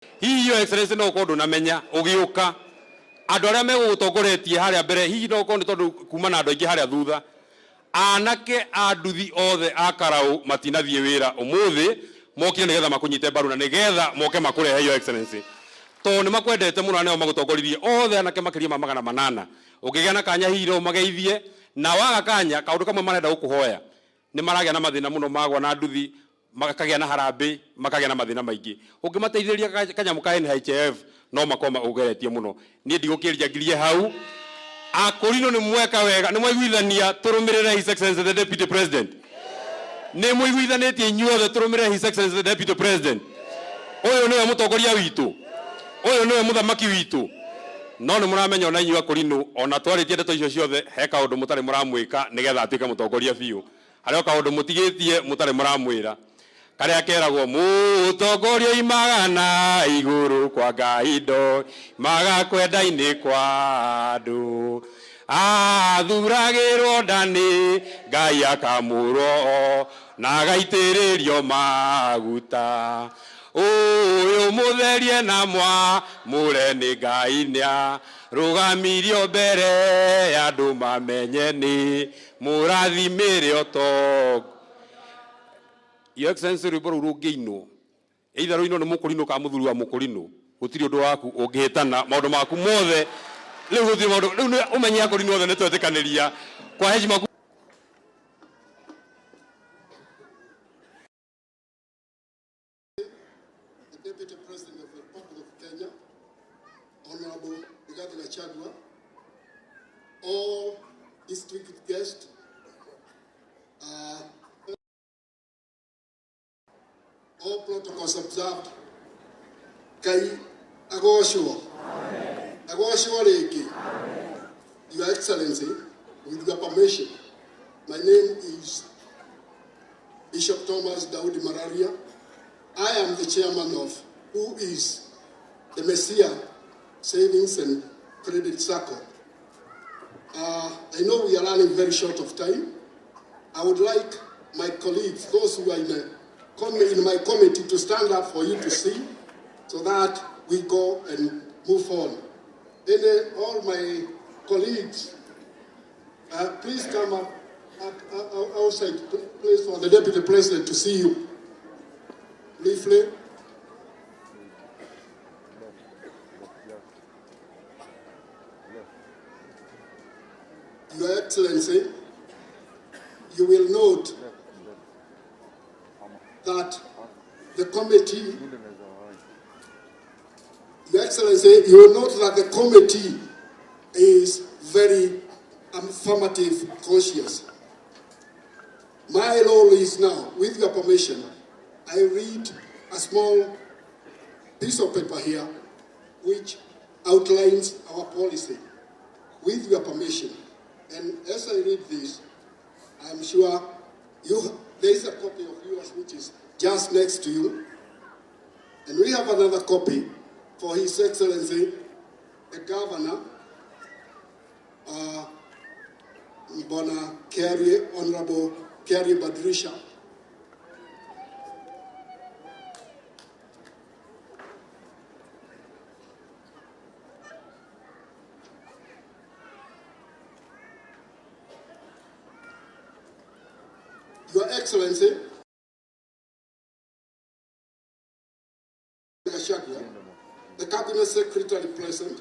Hihi Your Excellency no kondo na menya ugiuka andu aria megutongoretie haria mbere hihi no kondo tondu kuma na andu aingi haria thutha anake anduthi othe akarau matinathie wira umuthi mokire nigetha makunyite mbaru na nigetha moke makurehe Your Excellency to ni makwendete muno aneo magutongoririe othe anake makiria ma 800 ukigia na kanya hiro mageithie na waga kanya kaundu kamwe marenda gukuhoya ni maragia na mathina muno magwa na nduthi makagia na harambe makagia na mathina maingi ungimateithĩrĩria kanyamu ka NHF no makoma ugeretie muno ni ndigũkĩria ngirie hau akorino ni mweka wega ni mwaiguithania turumirire His Excellency the Deputy President ni mwaiguithanĩtie inyuothe turumirire His Excellency the Deputy President uyu niwe mutongoria witu uyu niwe muthamaki witu no ni muramenya ona inyuo akorino ona twaritie ndeto icio ciothe he kaundu mutari muramwika nigetha atuike mutongoria biu haria kaundu mutigitie mutari muramwira karia keragwo mutongoria imagana iguru kwa gaido maga kwenda-ini kwa andu athuragirwo ndani ngai akamurwo na gaitĩrĩrio maguta uyu mutherie na mwamũre ni ngai nia rugamirio mbere ya andu mamenye ni murathimire oto Your Excellency rwimbo rũu rũngĩinwo either rũinwo nĩ mũkũrinũ ka mũthuri wa mũkũrinũ gũtirĩ ũndũ waku ũngĩhĩtana maũndũ maku mothe rĩu gũtirĩ maũndũ rĩu ũmenye akũrinũ othe nĩtwetĩkanĩria kwa heshima. The Deputy President of the Republic of Kenya, Honorable Gachagua, all district guests, all protocols observed. Kai Agoshua. Agoshua Reki. Your Excellency, with your permission, my name is Bishop Thomas Daudi Mararia. I am the chairman of who is the Messiah Savings and Credit Sacco. I know we are running very short of time. I would like my colleagues, those who are in my committee, to stand up for you to see, so that we go and move on. Then all my colleagues, please come up outside, please, for the Deputy President to see you. Briefly. Your Excellency, you will note that the committee, Your Excellency, you will note that the committee is very affirmative conscious. My role is now, with your permission, I read a small piece of paper here which outlines our policy, with your permission. And as I read this, I'm sure there is a copy of yours which is just next to you. And we have another copy for His Excellency, the Governor, Honorable Kerry Badrisha. Your Excellency, Gachagua, the Cabinet Secretary present,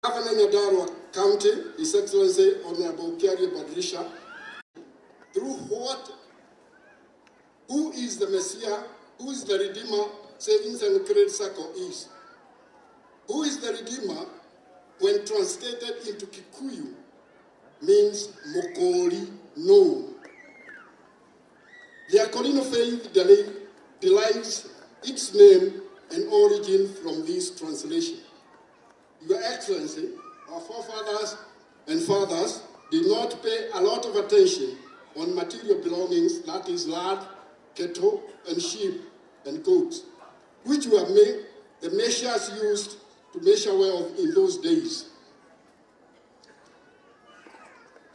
Governor Nyandarua County, His Excellency Honorable Kerry Badrisha, who is the Messiah, who is the Redeemer, Savings and Credit Sacco is. Who is the Redeemer, when translated into Kikuyu, means Mokori no. The Akolino faith derives its name and origin from this translation. Your Excellency, our forefathers and fathers did not pay a lot of attention on material belongings, that is land, cattle, and sheep and goats, which were the measures used to measure wealth in those days.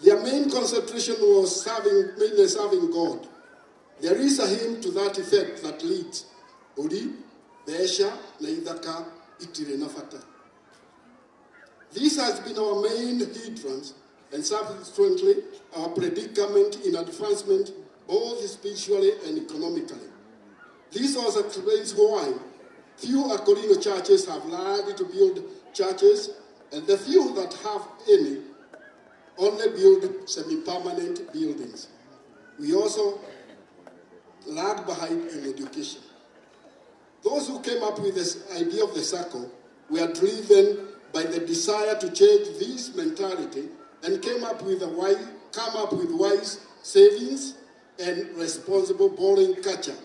Their main concentration was mainly serving God. There is a hymn to that effect that reads, Uri, Besha, na Ithaka, Itire na Fata. This has been our main hindrance and subsequently our predicament in advancement both spiritually and economically. This also explains why few Akolino churches have learned to build churches, and the few that have any only build semi-permanent buildings. We also lag behind in education. Those who came up with this idea of the Sacco were driven by the desire to change this mentality and come up with wise savings and responsible borrowing culture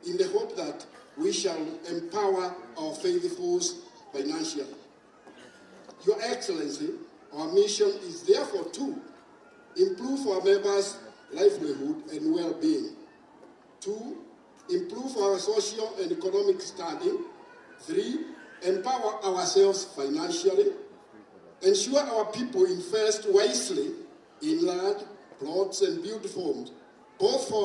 in the hope that we shall empower our faithfuls financially. Your Excellency, our mission is therefore to improve our members' livelihood and well-being. 2, improve our social and economic standing. 3, empower ourselves financially. Ensure our people invest wisely in land, plots, and build homes, both for